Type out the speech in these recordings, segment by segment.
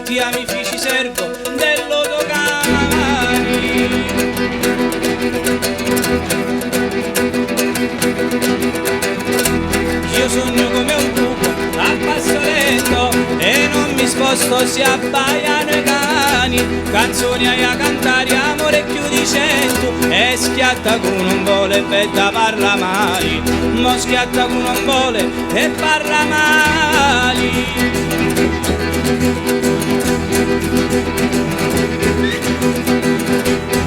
Pitti amici servo dell'Odogani. Io sogno come un lupo a passo lento e non mi sposto, si abbaiano i cani. Canzoni a cantare, amore più di 100, e schiatta con non vuole e bella parla mali. Mo schiatta con non vuole e parla mali.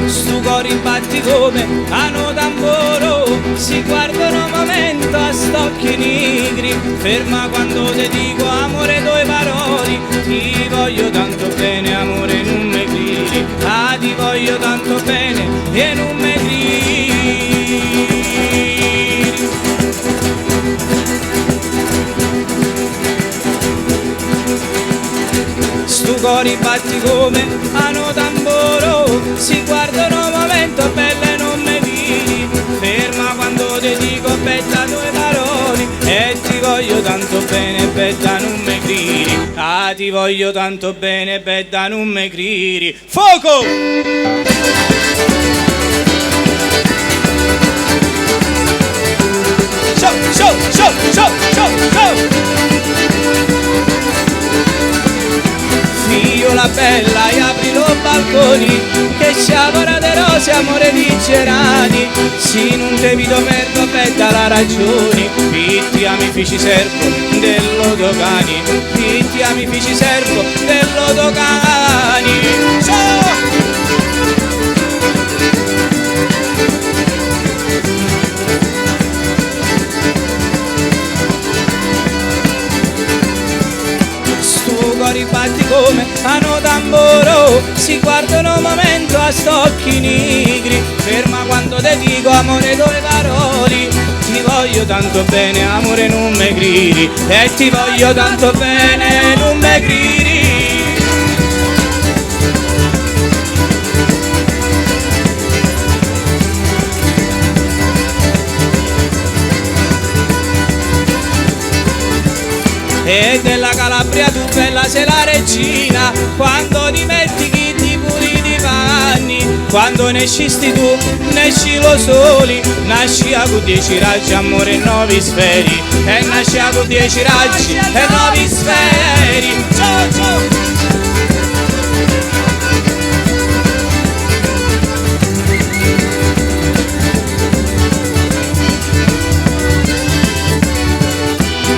Stu cori batti come hanno tamburo, si guardano un momento a stocchi nigri. Ferma quando ti dico amore due parole, ti voglio tanto bene amore non me gridi. Ah, ti voglio tanto bene e non me gridi. Stu cori batti come hanno tamburo, si guardano un momento belle non me vedi. Ferma quando ti dico bella due parole, e ti voglio tanto bene bella non me gridi. Ah, ti voglio tanto bene bella non me gridi. Fuoco! Show, show, show, show, show, show! Fiola bella e apri lo balconi, che sciavora de rose amore di gerani. Se non te vedo perdo bella la ragione, Pitti amici servo dell'Odogani. Pitti amici servo dell'Odogani. Ribatti come hanno tamburo, si guardano un momento a stocchi nigri. Ferma quando te dico amore due parole, ti voglio tanto bene amore non me gridi. E ti voglio tanto bene non me gridi. E della Calabria tu bella sei la regina, quando ti metti chi ti puliti i panni. Quando ne escisti tu, ne esci lo soli, nasci con 10 raggi amore e 9 sferi. E nasci con 10 raggi e 9 sferi. Ciao ciao!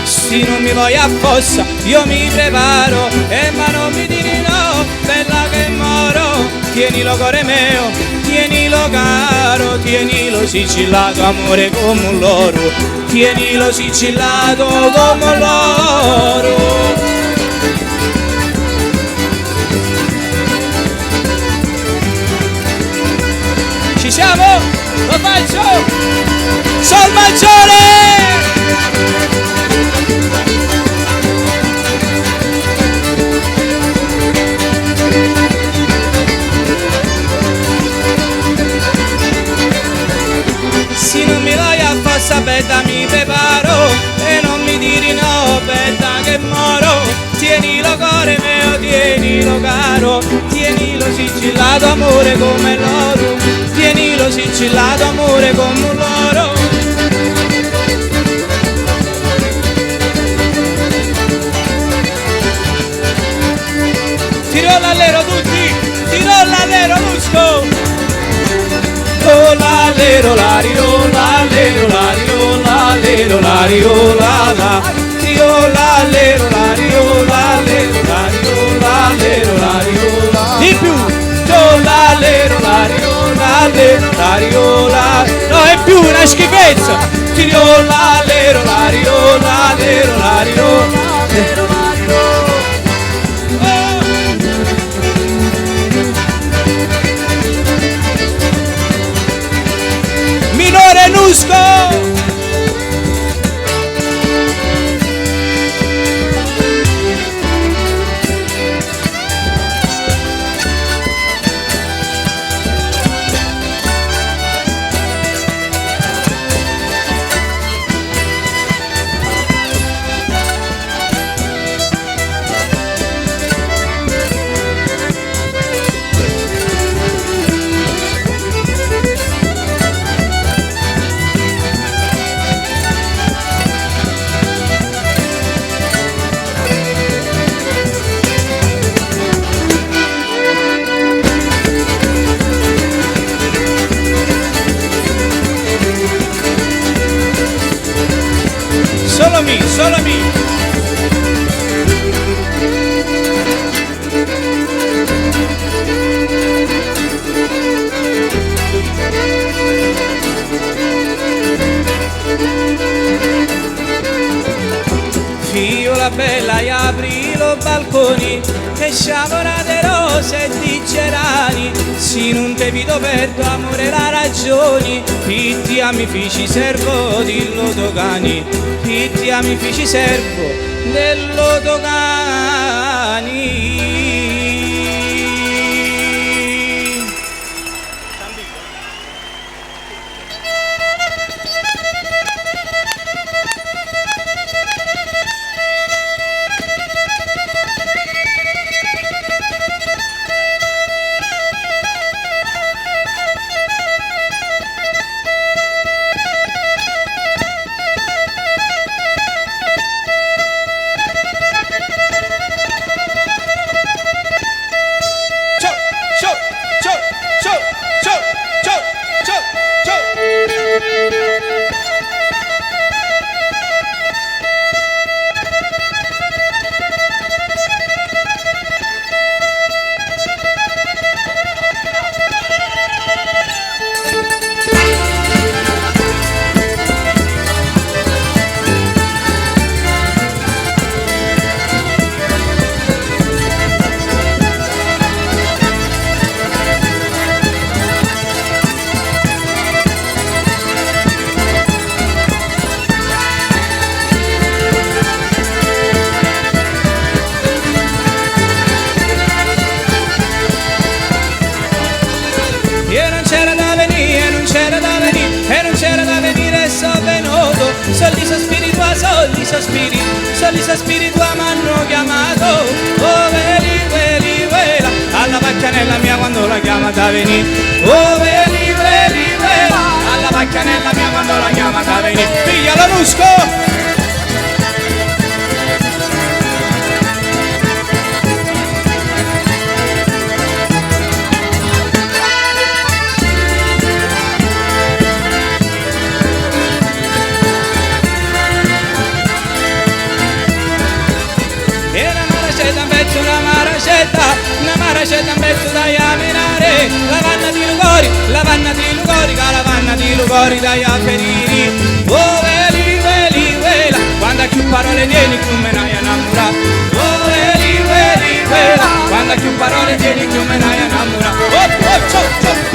Se non mi vuoi a fossa io mi preparo, ma non mi dire no, bella che moro. Tienilo cuore mio, tienilo caro, tienilo sigillato amore come un loro. Tienilo sigillato come un loro. Ci siamo? Lo faccio! Sol maggiore! Se non mi vai a fossa bella mi preparo, e non mi diri no bella che moro. Tienilo cuore mio, tienilo caro, tienilo sigillato amore come l'oro. Tienilo sigillato amore come un loro. Tiro l'allero tutti, tiro l'allero Lusco. Oh la lero la rio la lero la rio la lero la rio la la. Tiro l'allero la rio la lero la rio la lero la rio la. Di più. Oh la lero la rio la lero la rio la. No è più una schifezza. Tiro l'allero la rio la lero la rio la lero la rio. Minore Nusco! mi, solo mi. Fiola bella e apri lo balconi e sciamorate rose e di gerani. Se non te vedo perdo amore la ragioni, pitti a mi fici servo dillo dogani, pitti a mi fici servo dello dogani. Solisa spiritua m'hanno chiamato, oh veli, veli, vela, alla pacchianella mia quando la chiama da venire, oh veli, veli, vela, alla pacchianella mia quando la chiama da venire, figlia la Nusco! Una maracetta un pezzo da iaminare, la vanna di Lugori, la vanna di Lugori, la vanna di Lugori da iaferiri. Oh veli, veli, vela, quando più parole tieni più me ne hai innamorato. Oh veli, veli, vela, quando più parole tieni più me ne hai innamorato. Oh, oh, ciao, ciao.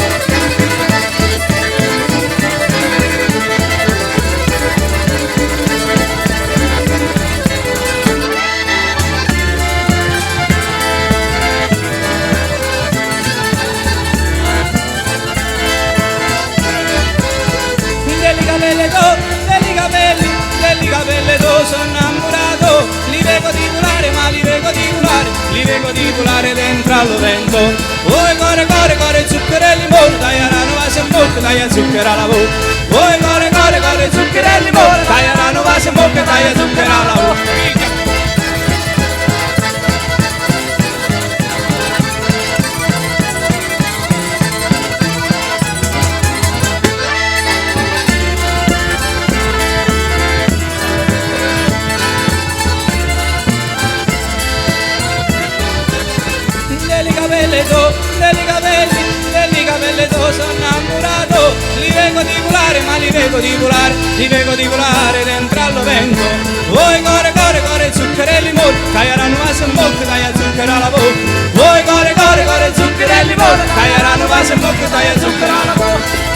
Degli capelli tu sono innamorato, li vedo di volare, ma li vedo di volare, li vedo di volare dentro al vento. Oi core, core, core, zuccherelli molto, dai arano va se molto, dai a zucchera la voce. Oi core, core, core, zuccherelli molto, dai arano va se molto, dai a zucchera la voce. Degli capelli tu sono innamorato, li vedo di volare, ma li vedo di volare, li vedo di volare dentro al vento. Voi core, core, core, zuccherelli molti, taglieranno vaso in bocca, taglia zucchera la bocca. Voi core, core, core, zuccherelli molti, taglieranno vaso in bocca, taglia zucchera la bocca.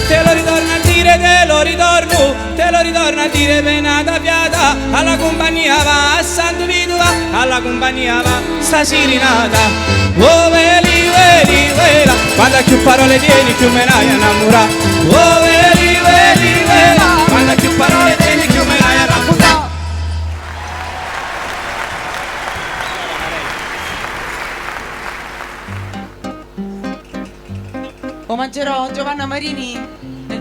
Te lo ritorno a dire penata fiata, alla compagnia va a Santo Vidova, alla compagnia va sta sirinata. Oh veli, veli, vela, quando più parole tieni più me ne hai innamorato. Oh veli, veli, vela, quando più parole tieni più me ne hai innamorato. Omaggerò Giovanna Marini nel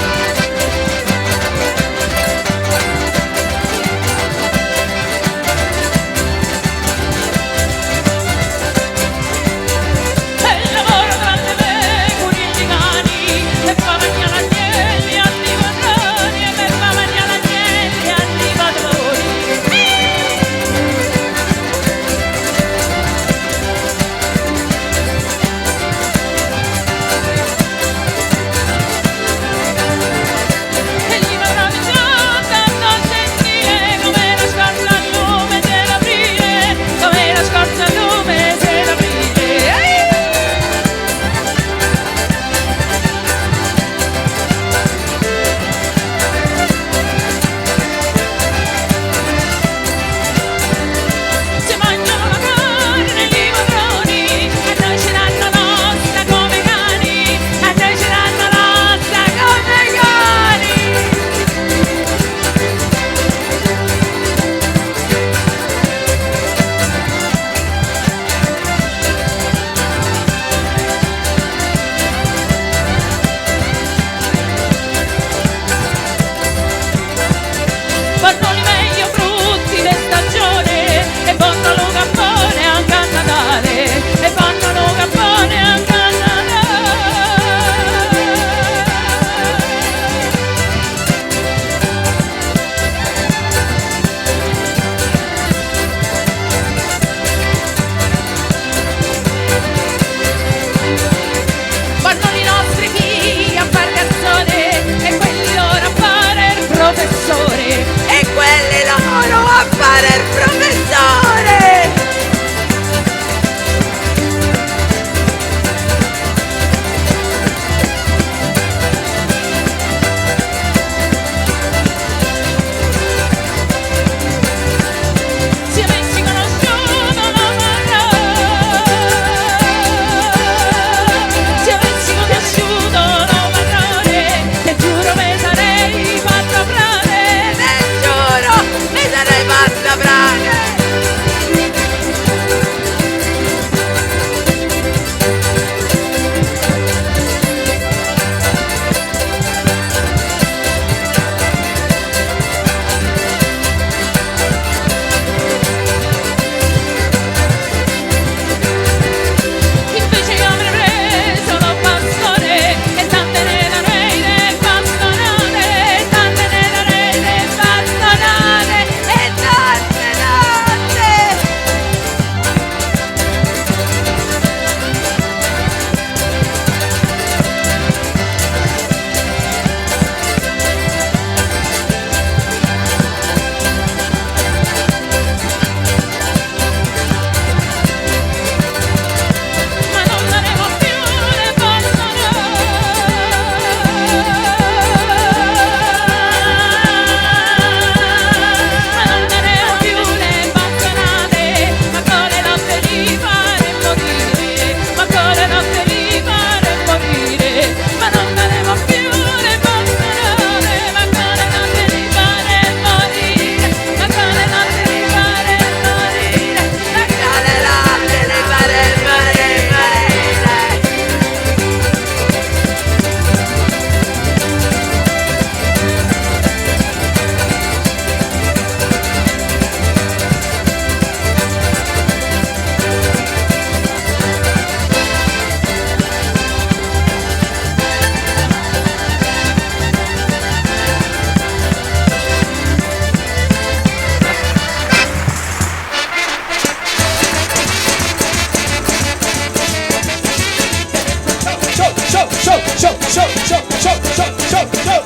show, show, show, show, show, show, show, show.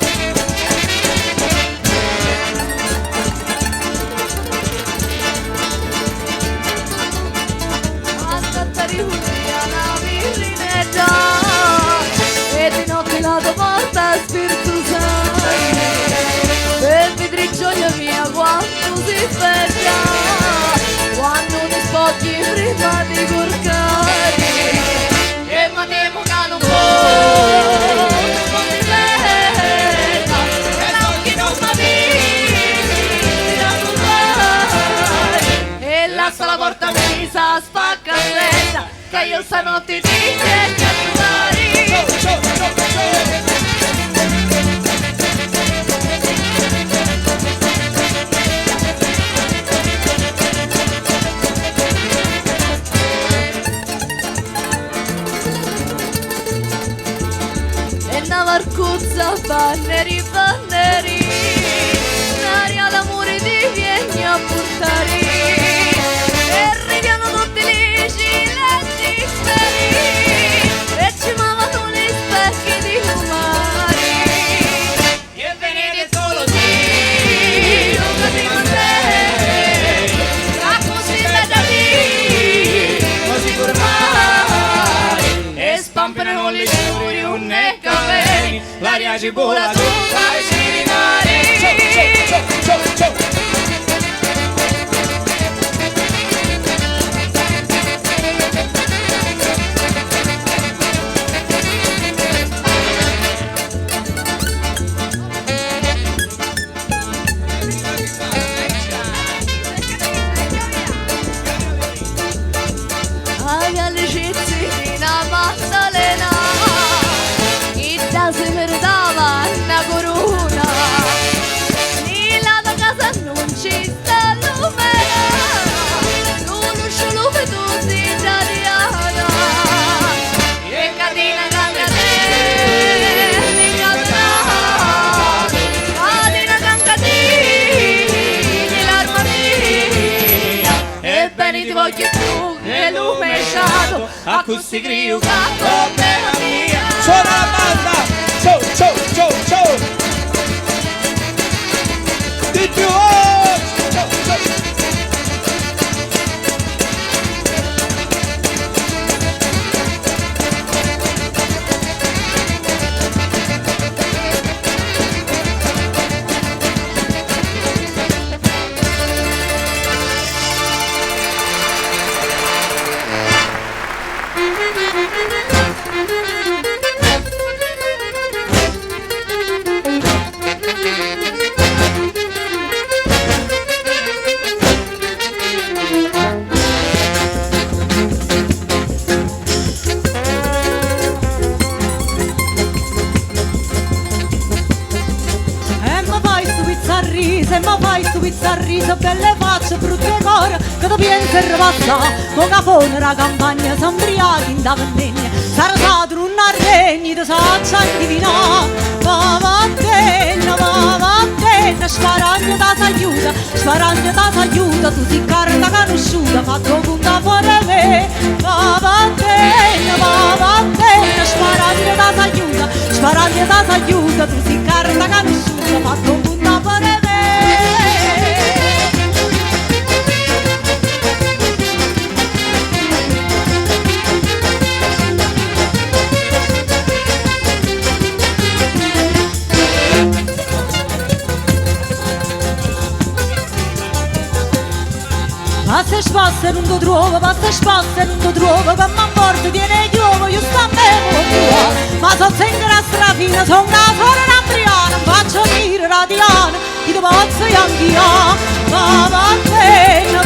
E di notte la tua porta spiritosa per vedere gioia mia quanto si speglia quando ti spogli prima di corcare e mandiamo che non può non ti sveglia e l'occhi non mi e lascia la porta messa spacca sveglia che io stanotte ti cerco a trovare. E una marcuzza banneri banneri un'aria l'amore ti vieni a portare e ridiano tutti gli silenzi speri e ci muovono gli specchi di lumari e venire solo sì non capivo te la così da lì così formai e spampano le giuri un e capelli l'aria ci vola tutta e si rimane si meritava una corona e la tua casa non ci sta lumena non solo per tutti italiana e catena cambia te mi cambia catena cambia te l'armonia e bene ti voglio più che lume sciato a così grio canto bella mia Suona la banda! Show, show, show, show! Di più! Oh! Show, show! Se mi fai stu pizzarriso, belle facce, brutte core, che tu pensi e passa, con capone la campagna, sono ubriachi in da vendemmia, sarà stato un arregno, ti saccia indivinare, va bene, sparagno da s'aiuta, tu si carta conosciuta, fatto punta fuori me, va bene, sparagno da s'aiuta, tu si carta conosciuta, fatto punta fuori me. Passa e spassa e non ti trovo, passa e spassa e non ti trovo, per man forte viene chiuvo, io sto a me, ma sono sempre una strafina, sono una sola nabriana, faccio dire radiana, ti do pozzo e anche io, va bene,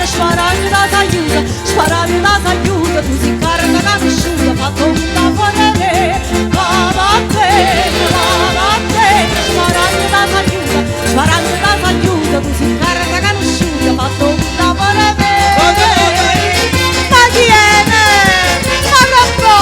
sparagno da s'aiuta, tu si carta conosciuta, fatto un capo di me, va bene, sparagno da s'aiuta, tu si carta conosciuta, fatto un capo di me. Ma chi è? Ma che può?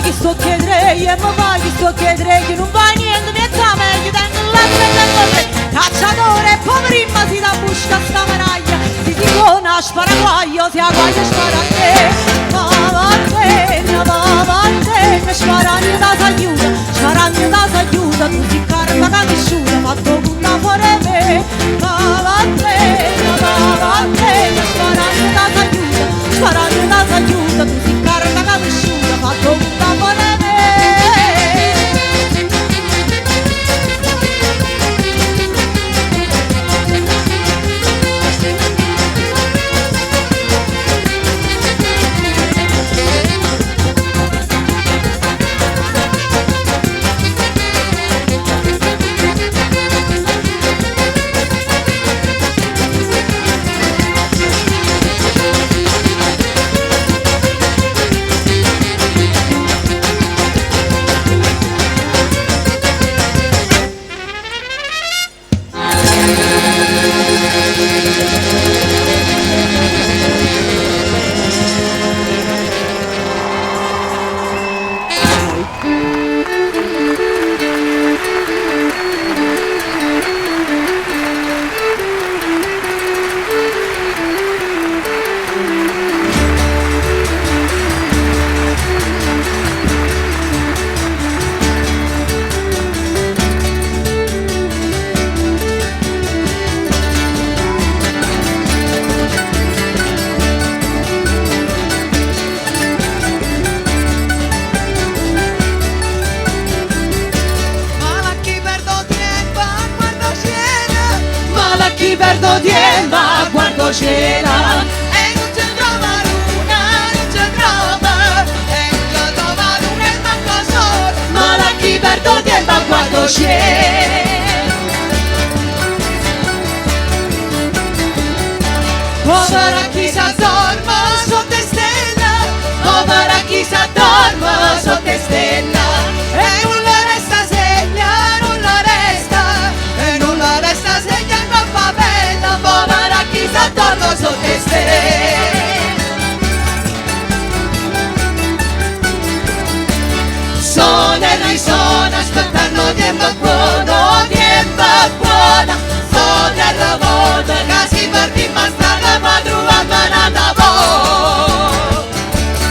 che sto chiedere, e mi vai che sto chiedere, che non va niente, mi sta meglio, tengo l'altro, cacciatore, poverina si da busca sta managlia, si dico una sparaguaio, si agguaglia spara a te, va a te, mi sparagno da s'aiuta, sparagno da s'aiuta, tu si carta camisciuta, ma tu punta fuori me, va a te, mi sparagno da s'aiuta, sparagno da s'aiuta, tu si carta camisciuta, ma tu punta fuori me. Perdo tempo a guardo cielo E non ci trova luna, non ci trova, e non ci trova luna e manco sole. ma da chi perdo tempo a guardo cielo Povera chi s'addorma sotto stella, povera chi s'addorma sotto stella e non le resta segna, non la resta, e non la resta segna in mappa bella. povera chi s'addorma sotto stella sono e risuona aspettando tempo buono sono e lavoro Che si parti ma strada, ma trova manata po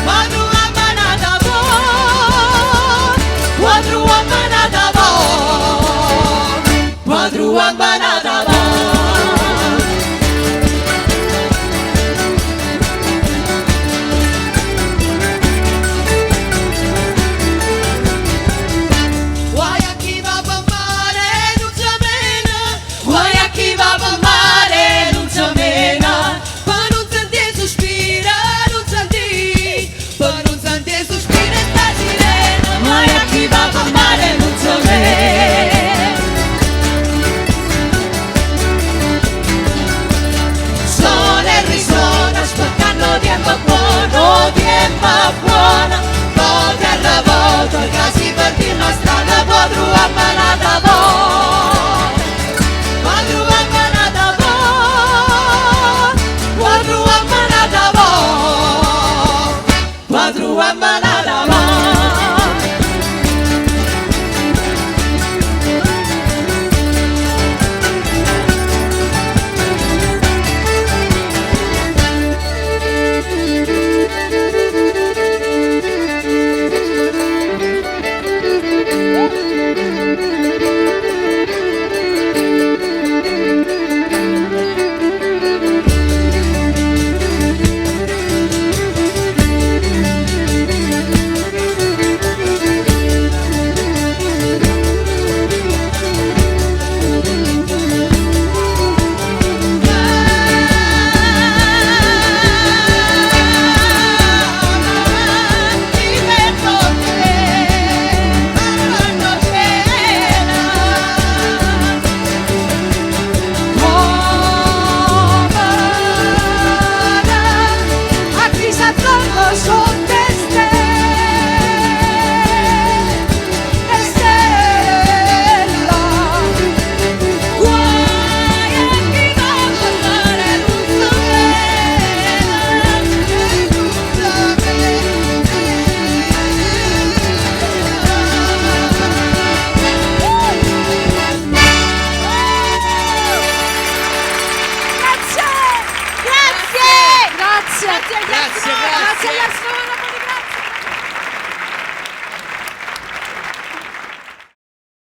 ma trova manata po ma trova manata po ma trova